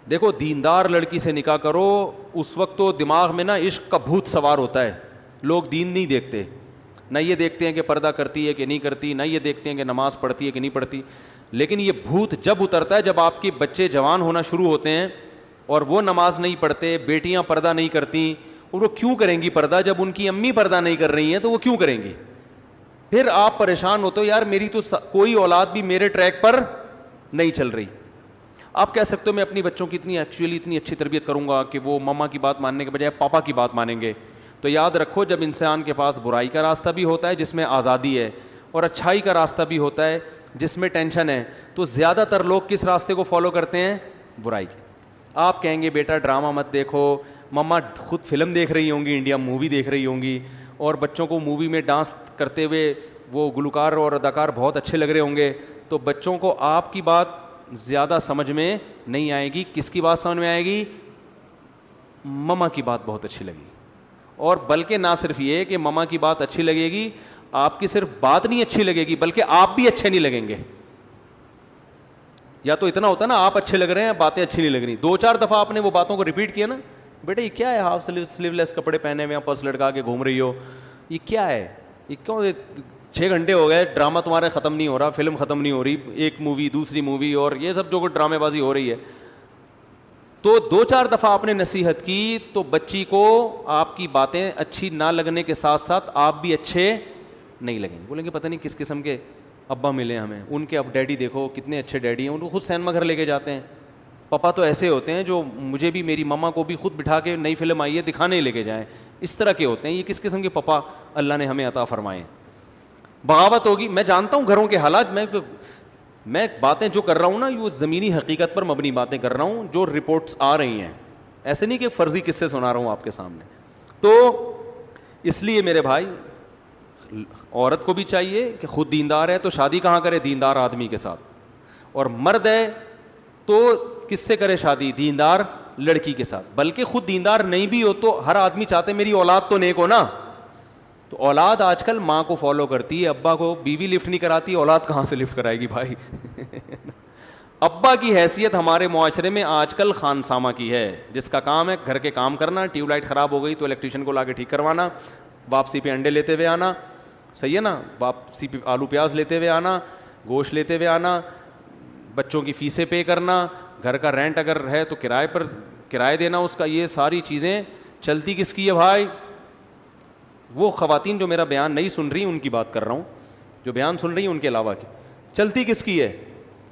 دیکھو دیندار لڑکی سے نکاح کرو, اس وقت تو دماغ میں نا عشق کا بھوت سوار ہوتا ہے. لوگ دین نہیں دیکھتے, نہ یہ دیکھتے ہیں کہ پردہ کرتی ہے کہ نہیں کرتی, نہ یہ دیکھتے ہیں کہ نماز پڑھتی ہے کہ نہیں پڑھتی. لیکن یہ بھوت جب اترتا ہے جب آپ کے بچے جوان ہونا شروع ہوتے ہیں اور وہ نماز نہیں پڑھتے, بیٹیاں پردہ نہیں کرتی. اور وہ کیوں کریں گی پردہ جب ان کی امی پردہ نہیں کر رہی ہیں, تو وہ کیوں کریں گی؟ پھر آپ پریشان ہوتے ہو, یار میری تو کوئی اولاد بھی میرے ٹریک پر نہیں چل رہی. آپ کہہ سکتے ہو میں اپنی بچوں کی اتنی اچھی تربیت کروں گا کہ وہ ماما کی بات ماننے کے بجائے پاپا کی بات مانیں گے. تو یاد رکھو, جب انسان کے پاس برائی کا راستہ بھی ہوتا ہے جس میں آزادی ہے, اور اچھائی کا راستہ بھی ہوتا ہے جس میں ٹینشن ہے, تو زیادہ تر لوگ کس راستے کو فالو کرتے ہیں؟ برائی کے. آپ کہیں گے بیٹا ڈرامہ مت دیکھو, مما خود فلم دیکھ رہی ہوں گی, انڈیا مووی دیکھ رہی ہوں گی, اور بچوں کو مووی میں ڈانس کرتے ہوئے وہ گلوکار اور اداکار بہت اچھے لگ رہے ہوں گے, تو بچوں کو آپ کی بات زیادہ سمجھ میں نہیں آئے گی. کس کی بات سمجھ میں آئے گی؟ مما کی بات بہت اچھی لگی. اور بلکہ نہ صرف یہ کہ مما کی بات اچھی لگے گی, آپ کی صرف بات نہیں اچھی لگے گی بلکہ آپ بھی اچھے نہیں لگیں گے. یا تو اتنا ہوتا نا آپ اچھے لگ رہے ہیں, باتیں اچھی نہیں لگ رہی, 2-4 دفعہ آپ نے وہ باتوں کو ریپیٹ کیا نا, بیٹا یہ کیا ہے ہاف سلیو لیس کپڑے پہنے ہوئے پرس لٹکا کے گھوم رہی ہو, یہ کیا ہے, یہ کیوں 6 گھنٹے ہو گئے ڈرامہ تمہارے ختم نہیں ہو رہا, فلم ختم نہیں ہو رہی, ایک مووی دوسری مووی اور یہ سب جو کوئی ڈرامے بازی ہو رہی ہے. تو 2-4 دفعہ آپ نے نصیحت کی تو بچی کو آپ کی باتیں اچھی نہ لگنے کے ساتھ ساتھ آپ بھی اچھے نہیں لگیں گے. بولیں گے پتہ نہیں کس قسم کے ابا ملے ہمیں, ان کے اب ڈیڈی دیکھو کتنے اچھے ڈیڈی ہیں, ان کو خود سینما گھر لے کے جاتے ہیں. پاپا تو ایسے ہوتے ہیں جو مجھے بھی میری مما کو بھی خود بٹھا کے نئی فلم آئی ہے دکھانے لے کے جائیں, اس طرح کے ہوتے ہیں. یہ کس قسم کے پاپا اللہ نے ہمیں عطا فرمائے. بغاوت ہوگی, میں جانتا ہوں گھروں کے حالات, میں باتیں جو کر رہا ہوں نا وہ زمینی حقیقت پر مبنی باتیں کر رہا ہوں جو رپورٹس آ رہی ہیں, ایسے نہیں کہ فرضی قصے سنا رہا ہوں آپ کے سامنے. تو اس لیے میرے بھائی عورت کو بھی چاہیے کہ خود دیندار ہے تو شادی کہاں کرے؟ دیندار آدمی کے ساتھ. اور مرد ہے تو کس سے کرے شادی؟ دیندار لڑکی کے ساتھ. بلکہ خود دیندار نہیں بھی ہو تو ہر آدمی چاہتے میری اولاد تو نیک ہو نا. تو اولاد آج کل ماں کو فالو کرتی ہے, ابا کو. بیوی لفٹ نہیں کراتی, اولاد کہاں سے لفٹ کرائے گی بھائی؟ ابا کی حیثیت ہمارے معاشرے میں آج کل خانسامہ کی ہے, جس کا کام ہے گھر کے کام کرنا. ٹیوب لائٹ خراب ہو گئی تو الیکٹریشین کو لا کے ٹھیک کروانا, واپسی پہ انڈے لیتے ہوئے آنا, صحیح ہے نا, واپسی پہ آلو پیاز لیتے ہوئے آنا, گوشت لیتے ہوئے آنا, بچوں کی فیسیں پے کرنا, گھر کا رینٹ اگر ہے تو کرائے پر کرایہ دینا اس کا. یہ ساری چیزیں چلتی کس کی ہے بھائی؟ وہ خواتین جو میرا بیان نہیں سن رہی ان کی بات کر رہا ہوں, جو بیان سن رہی ہیں ان کے علاوہ کی. چلتی کس کی ہے؟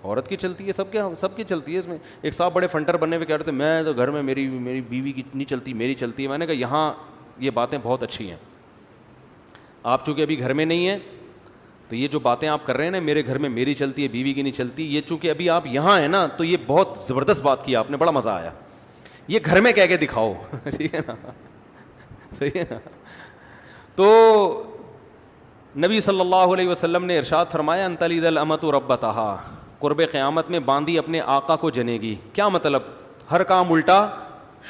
عورت کی چلتی ہے. سب کی چلتی ہے. اس میں ایک صاحب بڑے فنٹر بننے پہ کہہ رہے تھے میں تو گھر میں میری بیوی کی نہیں چلتی, میری چلتی ہے. میں نے کہا یہاں یہ باتیں بہت اچھی ہیں. آپ چونکہ ابھی گھر میں نہیں ہیں تو یہ جو باتیں آپ کر رہے ہیں نا میرے گھر میں میری چلتی ہے بیوی کی نہیں چلتی, یہ چونکہ ابھی آپ یہاں ہیں نا تو یہ بہت زبردست بات کی آپ نے, بڑا مزہ آیا. یہ گھر میں کہہ کے دکھاؤ, ٹھیک ہے نا, صحیح ہے نا. تو نبی صلی اللہ علیہ وسلم نے ارشاد فرمایا ان تلد الامۃ ربتہا, قرب قیامت میں باندی اپنے آقا کو جنے گی. کیا مطلب؟ ہر کام الٹا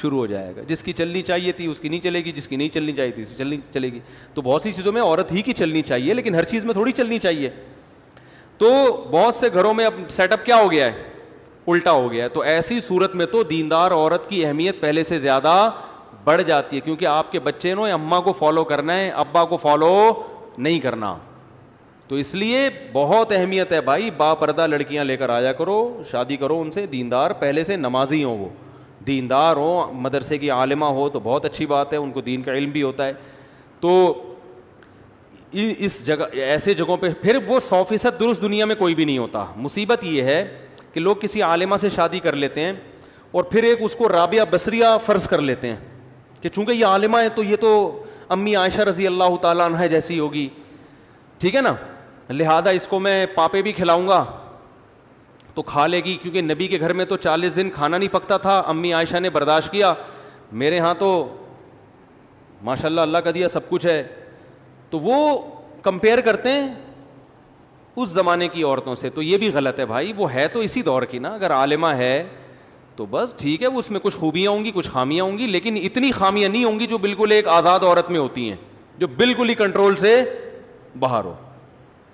شروع ہو جائے گا. جس کی چلنی چاہیے تھی اس کی نہیں چلے گی, جس کی نہیں چلنی چاہیے تھی اس کی چلے گی. تو بہت سی چیزوں میں عورت ہی کی چلنی چاہیے لیکن ہر چیز میں تھوڑی چلنی چاہیے. تو بہت سے گھروں میں اب سیٹ اپ کیا ہو گیا ہے؟ الٹا ہو گیا ہے. تو ایسی صورت میں تو دیندار عورت کی اہمیت پہلے سے زیادہ بڑھ جاتی ہے, کیونکہ آپ کے بچے نے اماں کو فالو کرنا ہے, ابا کو فالو نہیں کرنا. تو اس لیے بہت اہمیت ہے بھائی, با پردہ لڑکیاں لے کر آیا کرو, شادی کرو ان سے, دیندار پہلے سے نمازی ہوں, وہ دیندار ہو, مدرسے کی عالمہ ہو تو بہت اچھی بات ہے, ان کو دین کا علم بھی ہوتا ہے. تو اس جگہ ایسے جگہوں پہ پھر وہ 100% درست دنیا میں کوئی بھی نہیں ہوتا. مصیبت یہ ہے کہ لوگ کسی عالمہ سے شادی کر لیتے ہیں اور پھر ایک اس کو رابعہ بصریہ فرض کر لیتے ہیں کہ چونکہ یہ عالمہ ہے تو یہ تو امی عائشہ رضی اللہ تعالیٰ عنہ جیسی ہوگی, ٹھیک ہے نا, لہذا اس کو میں پاپے بھی کھلاؤں گا تو کھا لے گی, کیونکہ نبی کے گھر میں تو 40 دن کھانا نہیں پکتا تھا, امی عائشہ نے برداشت کیا, میرے ہاں تو ماشاء اللہ اللہ کا دیا سب کچھ ہے. تو وہ کمپیئر کرتے ہیں اس زمانے کی عورتوں سے. تو یہ بھی غلط ہے بھائی, وہ ہے تو اسی دور کی نا, اگر عالمہ ہے تو بس ٹھیک ہے, اس میں کچھ خوبیاں ہوں گی کچھ خامیاں ہوں گی, لیکن اتنی خامیاں نہیں ہوں گی جو بالکل ایک آزاد عورت میں ہوتی ہیں, جو بالکل ہی کنٹرول سے باہر ہو.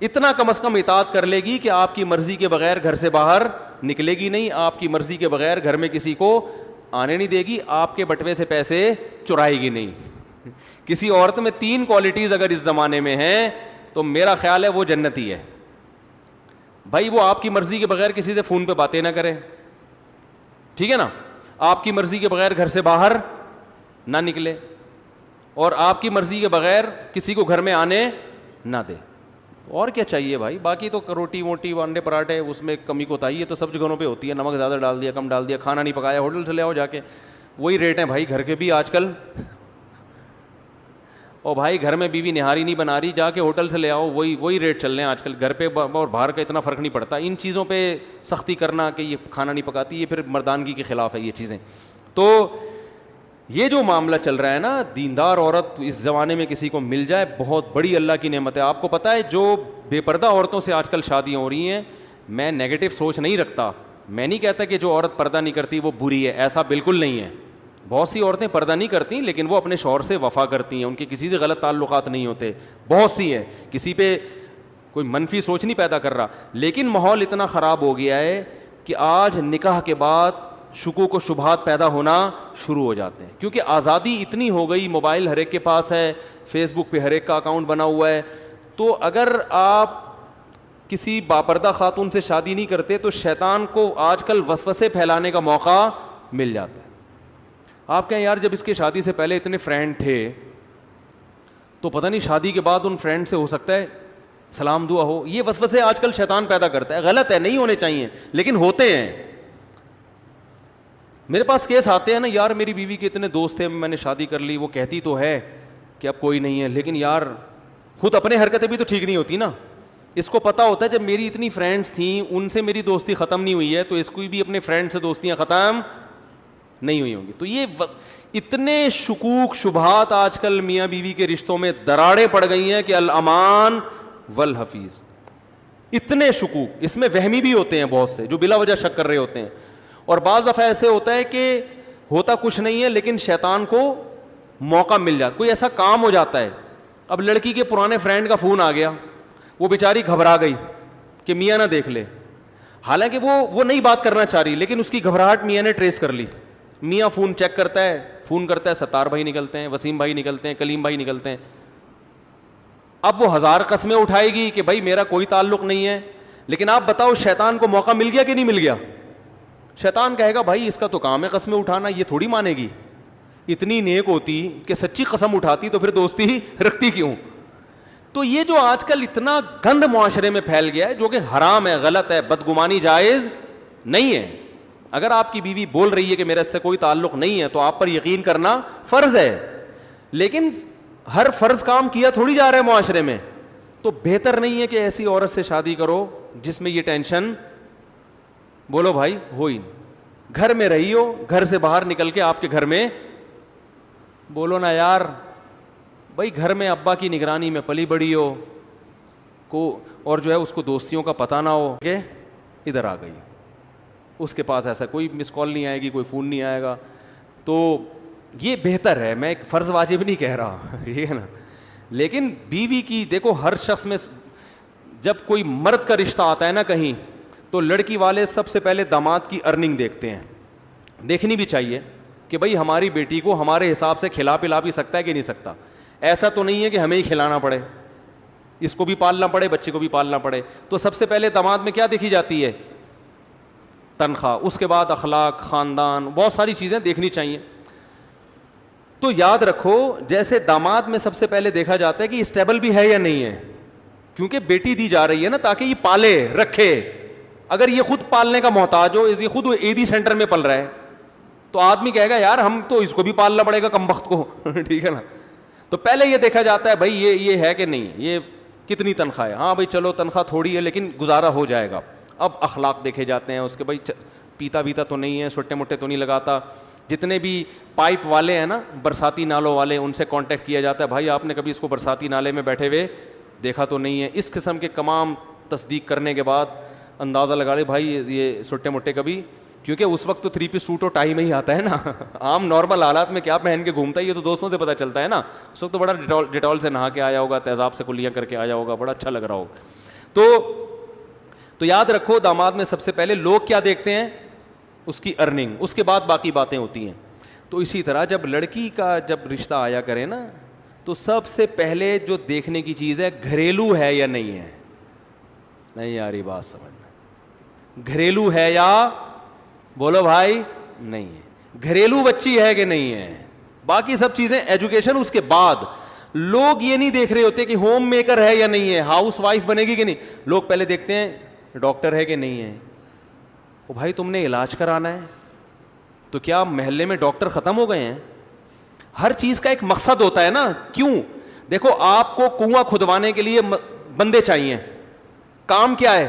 اتنا کم از کم اطاعت کر لے گی کہ آپ کی مرضی کے بغیر گھر سے باہر نکلے گی نہیں, آپ کی مرضی کے بغیر گھر میں کسی کو آنے نہیں دے گی, آپ کے بٹوے سے پیسے چرائے گی نہیں. کسی عورت میں 3 کوالٹیز اگر اس زمانے میں ہیں تو میرا خیال ہے وہ جنتی ہے. بھائی وہ آپ کی مرضی کے بغیر کسی سے فون پہ باتیں نہ کرے, ٹھیک ہے نا, آپ کی مرضی کے بغیر گھر سے باہر نہ نکلے, اور آپ کی مرضی کے بغیر کسی کو گھر میں آنے نہ دے. اور کیا چاہیے بھائی؟ باقی تو روٹی موٹی انڈے پراٹھے اس میں کمی کوتاہی ہے تو سب جگہوں پہ ہوتی ہے, نمک زیادہ ڈال دیا کم ڈال دیا, کھانا نہیں پکایا ہوٹل سے لے آؤ جا کے, وہی ریٹ ہیں بھائی گھر کے بھی آج کل. اور بھائی گھر میں بیوی نہاری نہیں بنا رہی, جا کے ہوٹل سے لے آؤ, وہی ریٹ چل رہے ہیں آج کل. گھر پہ اور باہر کا اتنا فرق نہیں پڑتا. ان چیزوں پہ سختی کرنا کہ یہ کھانا نہیں پکاتی, یہ پھر مردانگی کے خلاف ہے یہ چیزیں. تو یہ جو معاملہ چل رہا ہے نا, دیندار عورت اس زمانے میں کسی کو مل جائے بہت بڑی اللہ کی نعمت ہے. آپ کو پتہ ہے جو بے پردہ عورتوں سے آج کل شادیاں ہو رہی ہیں, میں نیگیٹو سوچ نہیں رکھتا, میں نہیں کہتا کہ جو عورت پردہ نہیں کرتی وہ بری ہے, ایسا بالکل نہیں ہے. بہت سی عورتیں پردہ نہیں کرتی لیکن وہ اپنے شوہر سے وفا کرتی ہیں, ان کے کسی سے غلط تعلقات نہیں ہوتے, بہت سی ہیں, کسی پہ کوئی منفی سوچ نہیں پیدا کر رہا. لیکن ماحول اتنا خراب ہو گیا ہے کہ آج نکاح کے بعد شکوک و شبہات پیدا ہونا شروع ہو جاتے ہیں, کیونکہ آزادی اتنی ہو گئی, موبائل ہر ایک کے پاس ہے, فیس بک پہ ہر ایک کا اکاؤنٹ بنا ہوا ہے. تو اگر آپ کسی باپردہ خاتون سے شادی نہیں کرتے تو شیطان کو آج کل وسوسے پھیلانے کا موقع مل جاتا ہے. آپ کہیں یار جب اس کی شادی سے پہلے اتنے فرینڈ تھے تو پتہ نہیں شادی کے بعد ان فرینڈ سے ہو سکتا ہے سلام دعا ہو. یہ وسوسے آج کل شیطان پیدا کرتا ہے, غلط ہے, نہیں ہونے چاہیے لیکن ہوتے ہیں. میرے پاس کیس آتے ہیں نا, یار میری بیوی کے اتنے دوست تھے, میں نے شادی کر لی, وہ کہتی تو ہے کہ اب کوئی نہیں ہے, لیکن یار خود اپنے حرکتیں بھی تو ٹھیک نہیں ہوتی نا. اس کو پتہ ہوتا ہے جب میری اتنی فرینڈس تھیں ان سے میری دوستی ختم نہیں ہوئی ہے تو اس کو بھی اپنے فرینڈ سے دوستیاں ختم نہیں ہوئی ہوں گی. تو یہ اتنے شکوک شبہات آج کل میاں بیوی کے رشتوں میں دراڑیں پڑ گئی ہیں کہ الامان والحفیظ. اتنے شکوک, اس میں وہمی بھی ہوتے ہیں بہت سے جو بلا وجہ شک کر رہے ہوتے ہیں, اور بعض دفعہ ایسے ہوتا ہے کہ ہوتا کچھ نہیں ہے لیکن شیطان کو موقع مل جاتا, کوئی ایسا کام ہو جاتا ہے. اب لڑکی کے پرانے فرینڈ کا فون آ گیا, وہ بیچاری گھبرا گئی کہ میاں نہ دیکھ لے, حالانکہ وہ نہیں بات کرنا چاہ رہی لیکن اس کی گھبراہٹ میاں نے ٹریس کر لی. میاں فون چیک کرتا ہے, فون کرتا ہے, ستار بھائی نکلتے ہیں, وسیم بھائی نکلتے ہیں, کلیم بھائی نکلتے ہیں. اب وہ 1000 قسمیں اٹھائے گی کہ بھائی میرا کوئی تعلق نہیں ہے, لیکن آپ بتاؤ شیطان کو موقع مل گیا کہ نہیں مل گیا؟ شیطان کہے گا بھائی اس کا تو کام ہے قسمیں اٹھانا, یہ تھوڑی مانے گی, اتنی نیک ہوتی کہ سچی قسم اٹھاتی تو پھر دوستی ہی رکھتی کیوں. تو یہ جو آج کل اتنا گند معاشرے میں پھیل گیا ہے جو کہ حرام ہے, غلط ہے, بدگمانی جائز نہیں ہے. اگر آپ کی بیوی بول رہی ہے کہ میرا اس سے کوئی تعلق نہیں ہے تو آپ پر یقین کرنا فرض ہے, لیکن ہر فرض کام کیا تھوڑی جا رہا ہے معاشرے میں. تو بہتر نہیں ہے کہ ایسی عورت سے شادی کرو جس میں یہ ٹینشن, بولو بھائی, ہو ہی نہیں. گھر میں رہی ہو, گھر سے باہر نکل کے آپ کے گھر میں بولو نا یار بھائی گھر میں ابا کی نگرانی میں پلی بڑی ہو کو, اور جو ہے اس کو دوستیوں کا پتہ نہ ہو کہ ادھر آ گئی, اس کے پاس ایسا کوئی مس کال نہیں آئے گی, کوئی فون نہیں آئے گا. تو یہ بہتر ہے, میں ایک فرض واجب نہیں کہہ رہا, یہ ہے نا. لیکن بیوی کی دیکھو, ہر شخص میں جب کوئی مرد کا رشتہ آتا ہے نا کہیں تو لڑکی والے سب سے پہلے داماد کی ارننگ دیکھتے ہیں. دیکھنی بھی چاہیے کہ بھئی ہماری بیٹی کو ہمارے حساب سے کھلا پلا بھی سکتا ہے کہ نہیں سکتا. ایسا تو نہیں ہے کہ ہمیں ہی کھلانا پڑے, اس کو بھی پالنا پڑے, بچے کو بھی پالنا پڑے. تو سب سے پہلے داماد میں کیا دیکھی جاتی ہے؟ تنخواہ. اس کے بعد اخلاق, خاندان, بہت ساری چیزیں دیکھنی چاہیے. تو یاد رکھو جیسے داماد میں سب سے پہلے دیکھا جاتا ہے کہ اسٹیبل بھی ہے یا نہیں ہے, کیونکہ بیٹی دی جا رہی ہے نا تاکہ یہ پالے رکھے. اگر یہ خود پالنے کا محتاج ہو, یہ خود عیدی سینٹر میں پل رہا ہے, تو آدمی کہے گا یار ہم تو اس کو بھی پالنا پڑے گا کم وقت کو, ٹھیک ہے نا. تو پہلے یہ دیکھا جاتا ہے بھائی یہ ہے کہ نہیں, یہ کتنی تنخواہ ہے, ہاں بھائی چلو تنخواہ تھوڑی ہے لیکن گزارا ہو جائے گا. اب اخلاق دیکھے جاتے ہیں اس کے, بھائی پیتا ویتا تو نہیں ہے, چھوٹے موٹے تو نہیں لگاتا. جتنے بھی پائپ والے ہیں نا, برساتی نالوں والے, ان سے کانٹیکٹ کیا جاتا ہے, بھائی آپ نے کبھی اس کو برساتی نالے میں بیٹھے ہوئے دیکھا تو نہیں ہے. اس قسم کے تمام تصدیق کرنے کے بعد اندازہ لگا لے بھائی یہ چھوٹے موٹے کبھی, کیونکہ اس وقت تو 3 پیس سوٹ اور ٹائی میں ہی آتا ہے نا, عام نارمل حالات میں کیا پہن کے گھومتا ہے یہ تو دوستوں سے پتہ چلتا ہے نا. اس وقت تو بڑا ڈیٹول سے نہا کے آیا ہوگا, تیزاب سے کلیاں کر کے آیا ہوگا, بڑا اچھا لگ رہا ہوگا. تو یاد رکھو داماد میں سب سے پہلے لوگ کیا دیکھتے ہیں؟ اس کی ارننگ, اس کے بعد باقی باتیں ہوتی ہیں. تو اسی طرح جب لڑکی کا جب رشتہ آیا کرے نا, تو سب سے پہلے جو دیکھنے کی چیز ہے گھریلو ہے یا نہیں ہے. نہیں یاری بات سمجھنا, گھریلو ہے یا بولو بھائی نہیں ہے, گھریلو بچی ہے کہ نہیں ہے, باقی سب چیزیں ایجوکیشن اس کے بعد. لوگ یہ نہیں دیکھ رہے ہوتے کہ ہوم میکر ہے یا نہیں ہے, ہاؤس وائف بنے گی کہ نہیں, لوگ پہلے دیکھتے ہیں ڈاکٹر ہے کہ نہیں ہے. او بھائی تم نے علاج کرانا ہے تو کیا محلے میں ڈاکٹر ختم ہو گئے ہیں؟ ہر چیز کا ایک مقصد ہوتا ہے نا. کیوں؟ دیکھو آپ کو کنواں کھدوانے کے لیے بندے چاہیے, کام کیا ہے؟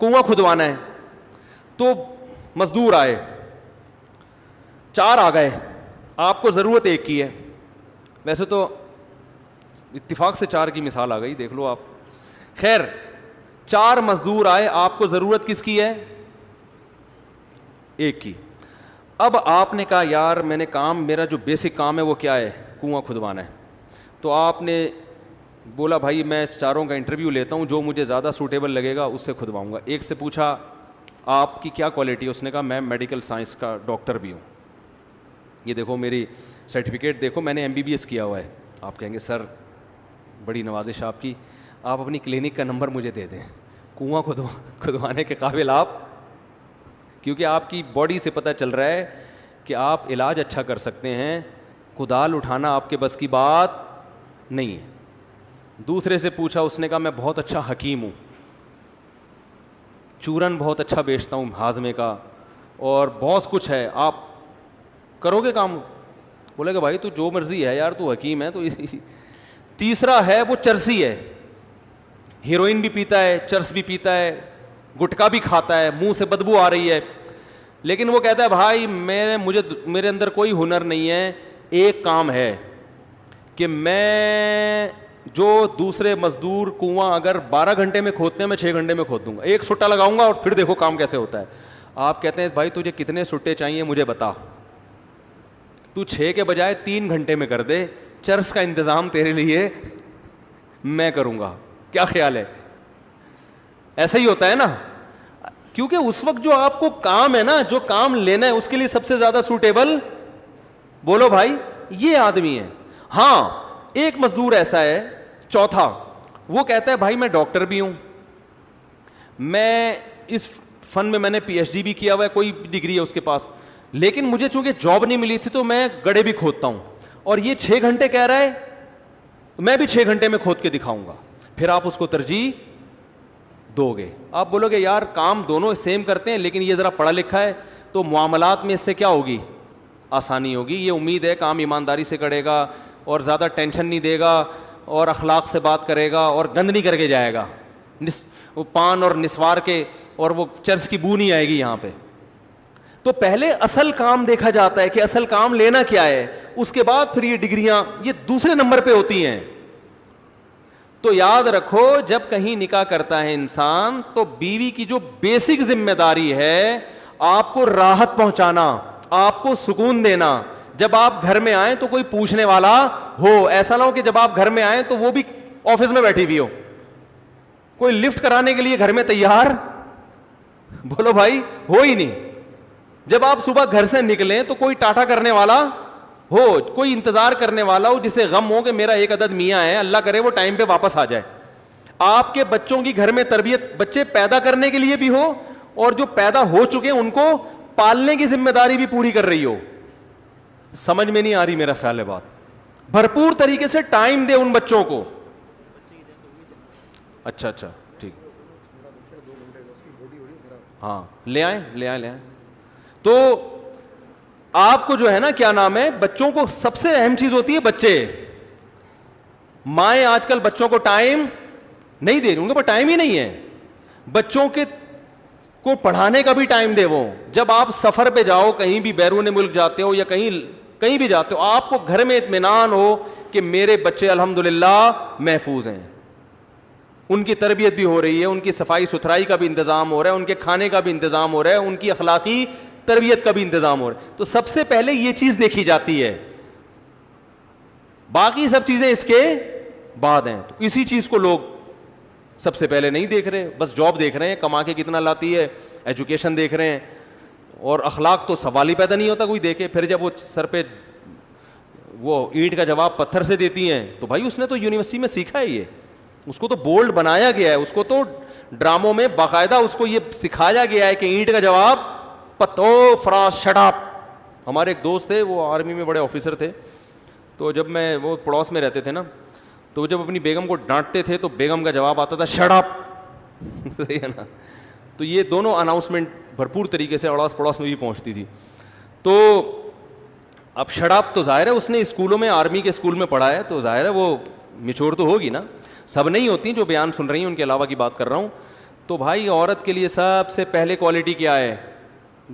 کنواں کھدوانا ہے. تو مزدور آئے, 4 آ گئے, آپ کو ضرورت 1 کی ہے. ویسے تو اتفاق سے 4 کی مثال آ گئی, دیکھ لو آپ. خیر 4 مزدور آئے, آپ کو ضرورت کس کی ہے؟ 1 کی. اب آپ نے کہا یار میں نے کام, میرا جو بیسک کام ہے وہ کیا ہے؟ کنواں کھدوانا ہے. تو آپ نے بولا بھائی میں 4 کا انٹرویو لیتا ہوں, جو مجھے زیادہ سوٹیبل لگے گا اس سے کھدواؤں گا. ایک سے پوچھا آپ کی کیا کوالٹی ہے؟ اس نے کہا میں میڈیکل سائنس کا ڈاکٹر بھی ہوں, یہ دیکھو میری سرٹیفکیٹ دیکھو, میں نے MBBS کیا ہوا ہے. آپ کہیں گے سر بڑی نوازش آپ کی, آپ اپنی کلینک کا نمبر مجھے دے دیں, کنواں کھدوانے کے قابل آپ, کیونکہ آپ کی باڈی سے پتہ چل رہا ہے کہ آپ علاج اچھا کر سکتے ہیں, کدال اٹھانا آپ کے بس کی بات نہیں ہے. دوسرے سے پوچھا, اس نے کہا میں بہت اچھا حکیم ہوں, چورن بہت اچھا بیچتا ہوں ہاضمے کا, اور بہت کچھ ہے, آپ کرو گے کام؟ بولے کہ بھائی تو جو مرضی ہے یار, تو حکیم ہے تو. تیسرا ہے وہ چرسی ہے, ہیروئن بھی پیتا ہے, چرس بھی پیتا ہے, گٹکا بھی کھاتا ہے, منہ سے بدبو آ رہی ہے, لیکن وہ کہتا ہے بھائی میرے اندر کوئی ہنر نہیں ہے, ایک کام ہے کہ میں جو دوسرے مزدور کنواں اگر 12 گھنٹے میں کھودتے ہیں میں 6 گھنٹے میں کھود دوں گا, 1 سٹا لگاؤں گا اور پھر دیکھو کام کیسے ہوتا ہے. آپ کہتے ہیں بھائی تجھے کتنے سٹے چاہیے مجھے بتا, تو 6 کے بجائے 3 گھنٹے میں کر دے, چرس کا انتظام تیرے لیے میں کروں گا, کیا خیال ہے؟ ایسا ہی ہوتا ہے نا, کیونکہ اس وقت جو آپ کو کام ہے نا, جو کام لینا ہے اس کے لیے سب سے زیادہ سوٹیبل بولو بھائی یہ آدمی ہے. ہاں ایک مزدور ایسا ہے, چوتھا, وہ کہتا ہے بھائی میں ڈاکٹر بھی ہوں, میں اس فن میں نے PhD بھی کیا ہوا ہے, کوئی ڈگری ہے اس کے پاس, لیکن مجھے چونکہ جاب نہیں ملی تھی تو میں گڑھے بھی کھودتا ہوں, اور یہ 6 گھنٹے کہہ رہا ہے, میں بھی 6 گھنٹے میں کھود کے دکھاؤں گا. پھر آپ اس کو ترجیح دو گے. آپ بولو گے یار کام دونوں سیم کرتے ہیں, لیکن یہ ذرا پڑھا لکھا ہے تو معاملات میں اس سے کیا ہوگی؟ آسانی ہوگی. یہ امید ہے کام ایمانداری سے کرے گا اور زیادہ ٹینشن نہیں دے گا اور اخلاق سے بات کرے گا اور گند نہیں کر کے جائے گا, وہ پان اور نسوار کے اور وہ چرس کی بو نہیں آئے گی یہاں پہ. تو پہلے اصل کام دیکھا جاتا ہے کہ اصل کام لینا کیا ہے, اس کے بعد پھر یہ ڈگریاں یہ دوسرے نمبر پہ ہوتی ہیں. تو یاد رکھو جب کہیں نکاح کرتا ہے انسان تو بیوی کی جو بیسک ذمہ داری ہے آپ کو راحت پہنچانا, آپ کو سکون دینا. جب آپ گھر میں آئیں تو کوئی پوچھنے والا ہو, ایسا نہ ہو کہ جب آپ گھر میں آئیں تو وہ بھی آفس میں بیٹھی ہوئی ہو, کوئی لفٹ کرانے کے لیے گھر میں تیار بولو بھائی ہو ہی نہیں. جب آپ صبح گھر سے نکلیں تو کوئی ٹاٹا کرنے والا ہو, کوئی انتظار کرنے والا ہو جسے غم ہو کہ میرا 1 عدد میاں ہے, اللہ کرے وہ ٹائم پہ واپس آ جائے. آپ کے بچوں کی گھر میں تربیت, بچے پیدا کرنے کے لیے بھی ہو اور جو پیدا ہو چکے ان کو پالنے کی ذمہ داری بھی پوری کر رہی ہو. سمجھ میں نہیں آ رہی میرا خیال ہے بات؟ بھرپور طریقے سے ٹائم دے ان بچوں کو. اچھا ٹھیک, ہاں لے آئیں. تو آپ کو جو ہے نا کیا نام ہے, بچوں کو سب سے اہم چیز ہوتی ہے بچے. مائیں آج کل بچوں کو ٹائم نہیں دے رہی, ان کے پاس ٹائم ہی نہیں ہے. بچوں کے کو پڑھانے کا بھی ٹائم دے. وہ جب آپ سفر پہ جاؤ, کہیں بھی بیرون ملک جاتے ہو یا کہیں بھی جاتے ہو, آپ کو گھر میں اطمینان ہو کہ میرے بچے الحمدللہ محفوظ ہیں, ان کی تربیت بھی ہو رہی ہے, ان کی صفائی ستھرائی کا بھی انتظام ہو رہا ہے, ان کے کھانے کا بھی انتظام ہو رہا ہے, ان کی اخلاقی تربیت کا بھی انتظام ہو رہا ہے. تو سب سے پہلے یہ چیز دیکھی جاتی ہے, باقی سب چیزیں اس کے بعد ہیں. تو اسی چیز کو لوگ سب سے پہلے نہیں دیکھ رہے, بس جاب دیکھ رہے ہیں, کما کے کتنا لاتی ہے, ایجوکیشن دیکھ رہے ہیں, اور اخلاق تو سوال ہی پیدا نہیں ہوتا کوئی دیکھے. پھر جب وہ سر پہ وہ اینٹ کا جواب پتھر سے دیتی ہیں تو بھائی اس نے تو یونیورسٹی میں سیکھا ہے, یہ اس کو تو بولڈ بنایا گیا ہے, اس کو تو ڈراموں میں باقاعدہ اس کو یہ سکھایا گیا ہے کہ اینٹ کا جواب فراز شٹ اپ. ہمارے ایک دوست تھے, وہ آرمی میں بڑے آفیسر تھے, تو جب میں وہ پڑوس میں رہتے تھے نا, تو جب اپنی بیگم کو ڈانٹتے تھے تو بیگم کا جواب آتا تھا شٹ اپ. صحیح ہے نا. تو یہ دونوں اناؤنسمنٹ بھرپور طریقے سے اڑوس پڑوس میں بھی پہنچتی تھی. تو اب شٹ اپ تو ظاہر ہے اس نے اسکولوں میں, آرمی کے اسکول میں پڑھا ہے, تو ظاہر ہے وہ میچور تو ہوگی نا. سب نہیں ہوتی جو بیان سن رہی ہیں, ان کے علاوہ کی بات کر رہا ہوں. تو بھائی عورت کے لیے سب سے پہلے کوالٹی کیا ہے؟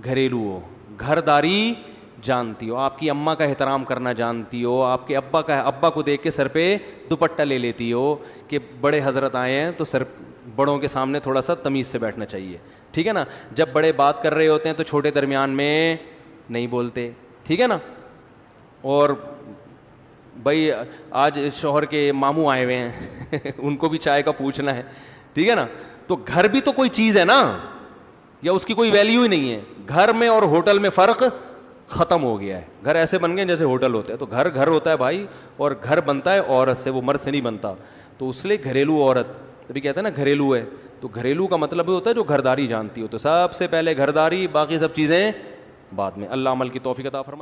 گھریلو ہو, گھرداری جانتی ہو, آپ کی اماں کا احترام کرنا جانتی ہو, آپ کے ابا کو دیکھ کے سر پہ دوپٹہ لے لیتی ہو کہ بڑے حضرت آئے ہیں تو سر بڑوں کے سامنے تھوڑا سا تمیز سے بیٹھنا چاہیے, ٹھیک ہے نا. جب بڑے بات کر رہے ہوتے ہیں تو چھوٹے درمیان میں نہیں بولتے, ٹھیک ہے نا. اور بھائی آج شوہر کے ماموں آئے ہوئے ہیں ان کو بھی چائے کا پوچھنا ہے, ٹھیک ہے نا. تو گھر بھی تو کوئی چیز ہے نا, یا اس کی کوئی ویلیو ہی نہیں ہے. گھر میں اور ہوٹل میں فرق ختم ہو گیا ہے. گھر ایسے بن گئے جیسے ہوٹل ہوتے ہیں. تو گھر گھر ہوتا ہے بھائی, اور گھر بنتا ہے عورت سے, وہ مرد سے نہیں بنتا. تو اس لیے گھریلو عورت ابھی کہتے ہیں نا گھریلو ہے, تو گھریلو کا مطلب ہوتا ہے جو گھرداری جانتی ہو. تو سب سے پہلے گھرداری, باقی سب چیزیں بعد میں. اللہ عمل کی توفیق عطا فرمائے.